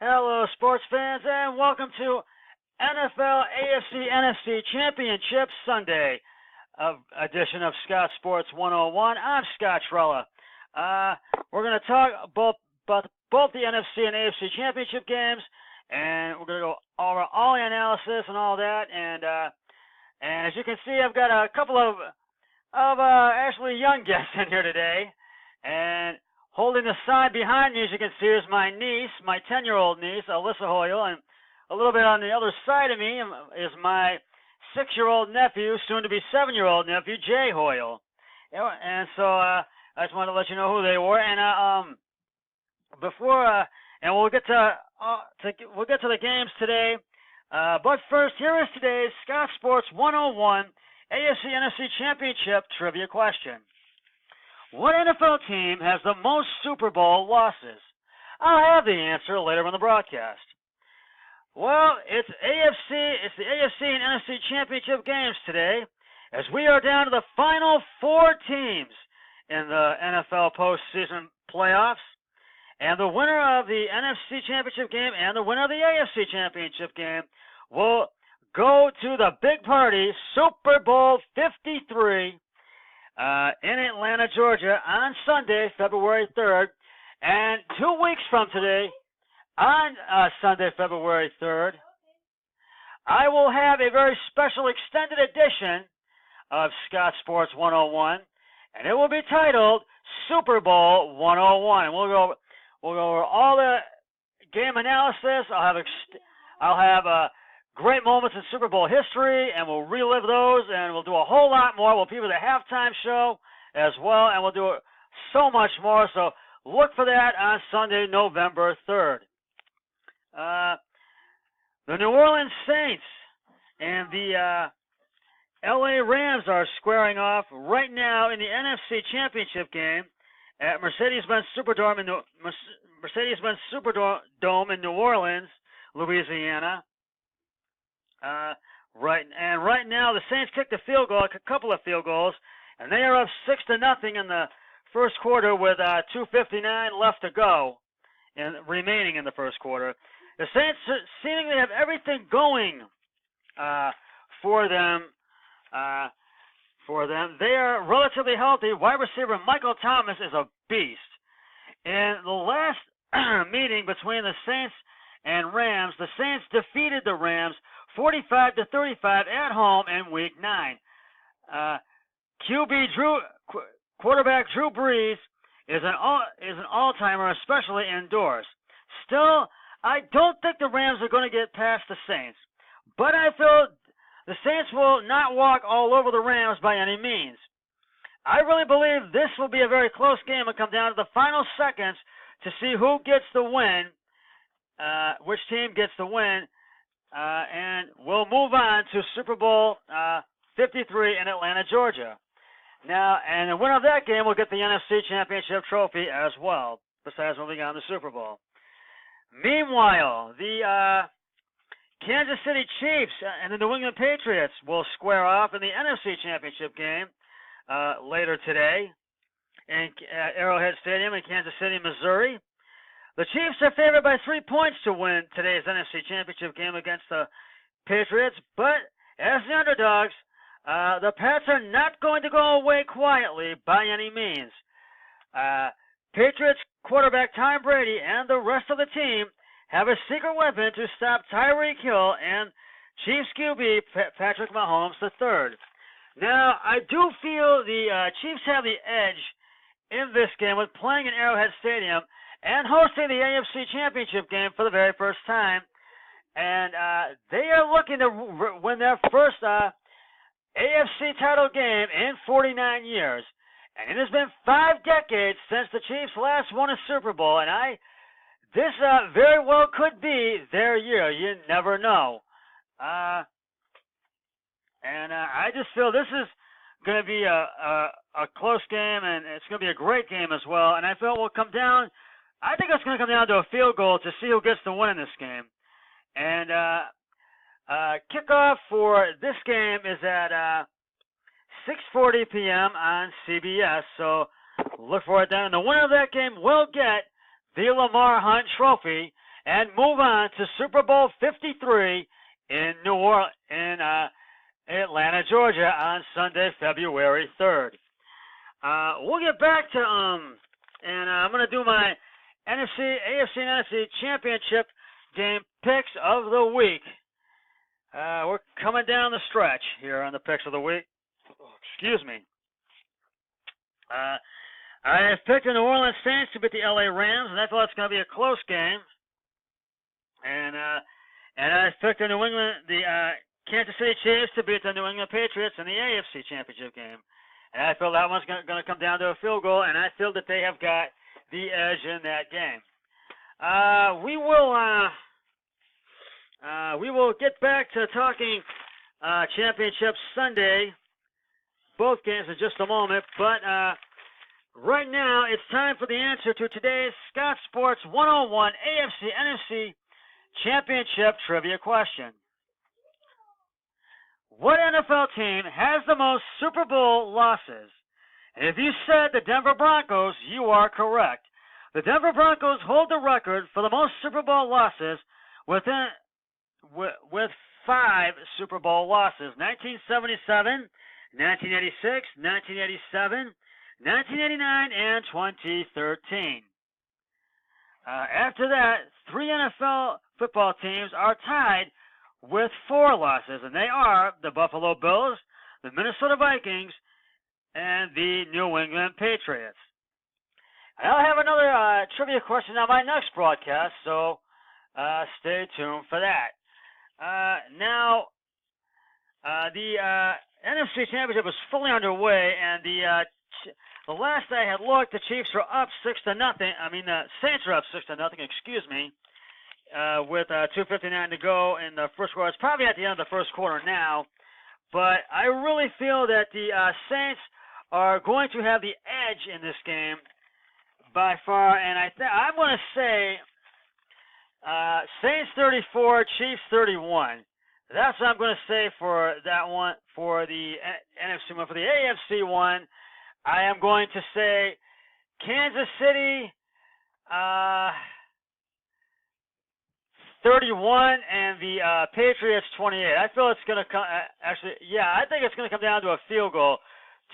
Hello, sports fans, and welcome to NFL AFC NFC Championship Sunday edition of Scott Sports 101. I'm Scott Trella. We're going to talk about both the NFC and AFC Championship games, and we're going to go over all the analysis and all that. And as you can see, I've got a couple of actually young guests in here today, and holding the sign behind me, as you can see, is my niece, my 10-year-old niece, Alyssa Hoyle, and a little bit on the other side of me is my 6-year-old nephew, soon-to-be 7-year-old nephew, Jay Hoyle. And so I just wanted to let you know who they were. And we'll get to the games today. But first, here is today's Scott Sports 101 AFC NFC Championship trivia question. What NFL team has the most Super Bowl losses? I'll have the answer later on the broadcast. Well, it's the AFC and NFC Championship games today, as we are down to the final 4 teams in the NFL postseason playoffs. And the winner of the NFC Championship game and the winner of the AFC Championship game will go to the big party, Super Bowl 53, in Atlanta, Georgia, on Sunday, February 3rd. And 2 weeks from today, on Sunday, February 3rd, I will have a very special extended edition of Scott Sports 101, and it will be titled Super Bowl 101. And we'll go over all the game analysis. I'll have great moments in Super Bowl history, and we'll relive those, and we'll do a whole lot more. We'll be with a halftime show as well, and we'll do so much more. So look for that on Sunday, November 3rd. The New Orleans Saints and the LA Rams are squaring off right now in the NFC Championship game at Mercedes-Benz Superdome in New Orleans, Louisiana. Right now the Saints kicked a couple of field goals, and they are up 6-0 in the first quarter with 2:59 left to go, and remaining in the first quarter. The Saints seemingly have everything going for them. They are relatively healthy. Wide receiver Michael Thomas is a beast. In the last meeting between the Saints and Rams, the Saints defeated the Rams 45-35 at home in Week 9. Quarterback Drew Brees is an all-timer, especially indoors. Still, I don't think the Rams are going to get past the Saints, but I feel the Saints will not walk all over the Rams by any means. I really believe this will be a very close game and come down to the final seconds to see who gets the win, which team gets the win. And we'll move on to Super Bowl 53 in Atlanta, Georgia. Now, and the winner of that game will get the NFC Championship trophy as well, besides moving on to the Super Bowl. Meanwhile, the Kansas City Chiefs and the New England Patriots will square off in the NFC Championship game later today at Arrowhead Stadium in Kansas City, Missouri. The Chiefs are favored by 3 points to win today's NFC Championship game against the Patriots, but as the underdogs, the Pats are not going to go away quietly by any means. Patriots quarterback Tom Brady and the rest of the team have a secret weapon to stop Tyreek Hill and Chiefs QB Patrick Mahomes III. Now, I do feel the Chiefs have the edge in this game with playing in Arrowhead Stadium and hosting the AFC Championship game for the very first time. And they are looking to win their first AFC title game in 49 years. And it has been 5 decades since the Chiefs last won a Super Bowl. And this very well could be their year. You never know. I just feel this is going to be a close game, and it's going to be a great game as well. And I feel it will come down. I think it's going to come down to a field goal to see who gets the win in this game. And kickoff for this game is at 6:40 p.m. on CBS. So look for it then. And the winner of that game will get the Lamar Hunt Trophy. and move on to Super Bowl 53 in Atlanta, Georgia on Sunday, February 3rd. We'll get back to and I'm going to do my AFC, and NFC Championship game picks of the week. We're coming down the stretch here on the picks of the week. Excuse me. I have picked the New Orleans Saints to beat the LA Rams, and I thought it's going to be a close game. And I picked the Kansas City Chiefs to beat the New England Patriots in the AFC Championship game. And I feel that one's going to come down to a field goal, and I feel that they have got the edge in that game. We will get back to talking Championship Sunday, both games in just a moment, but right now it's time for the answer to today's Scott Sports 101 AFC NFC Championship trivia question. What NFL team has the most Super Bowl losses? And if you said the Denver Broncos, you are correct. The Denver Broncos hold the record for the most Super Bowl losses with 5 Super Bowl losses: 1977, 1986, 1987, 1989, and 2013. After that, 3 NFL football teams are tied with 4 losses, and they are the Buffalo Bills, the Minnesota Vikings, and the New England Patriots. And I'll have another trivia question on my next broadcast, so stay tuned for that. Now, the NFC Championship was fully underway, and the last I had looked, the Chiefs were up 6-0. The Saints were up 6-0. Excuse me. With 2:59 to go in the first quarter. It's probably at the end of the first quarter now, but I really feel that the Saints are going to have the edge in this game by far, and I'm going to say Saints 34, Chiefs 31. That's what I'm going to say for that one, for the NFC one. For the AFC one, I am going to say Kansas City 31 and the Patriots 28. I feel it's going to come. I think it's going to come down to a field goal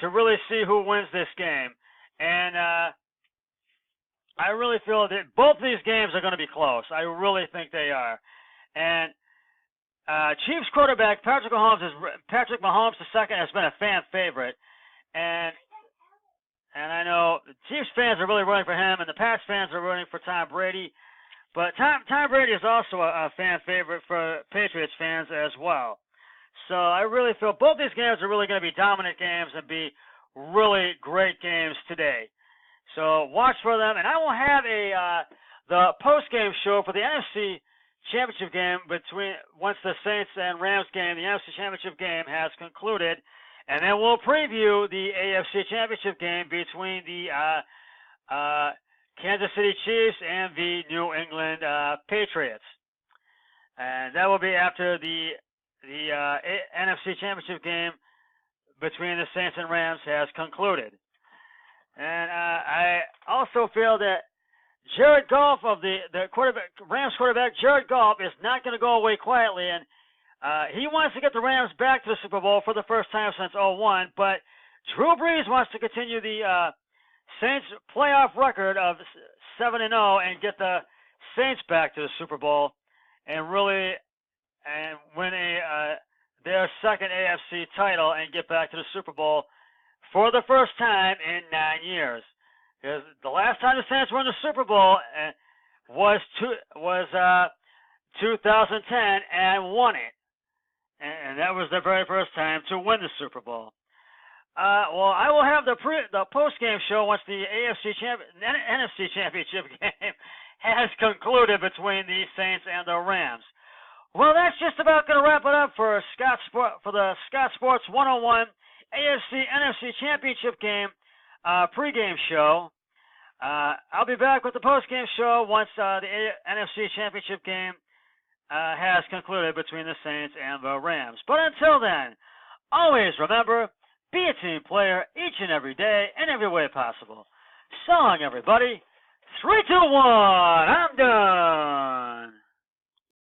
to really see who wins this game. And I really feel that both these games are going to be close. I really think they are. And Chiefs quarterback Patrick Mahomes II has been a fan favorite, and I know the Chiefs fans are really rooting for him, and the Pats fans are rooting for Tom Brady. But Tom Brady is also a fan favorite for Patriots fans as well. So I really feel both these games are really going to be dominant games and be really great games today. So watch for them, and I will have the post-game show for the NFC Championship game once the Saints and Rams game, the NFC Championship game, has concluded, and then we'll preview the AFC Championship game between the Kansas City Chiefs and the New England Patriots, and that will be after the NFC Championship game between the Saints and Rams has concluded. And I also feel that Jared Goff of the Rams quarterback, Jared Goff, is not going to go away quietly, and he wants to get the Rams back to the Super Bowl for the first time since 2001, but Drew Brees wants to continue the Saints playoff record of 7-0 and get the Saints back to the Super Bowl and win their second AFC title and get back to the Super Bowl for the first time in 9 years. Because the last time the Saints were in the Super Bowl was 2010 and won it, and that was their very first time to win the Super Bowl. Well, I will have the post-game show once the NFC Championship game has concluded between the Saints and the Rams. Well, that's just about going to wrap it up for the Scott Sports 101 AFC NFC Championship game pregame show. I'll be back with the postgame show once the NFC Championship game has concluded between the Saints and the Rams. But until then, always remember, be a team player each and every day in every way possible. So long, everybody. 3, 2, 1. I'm done.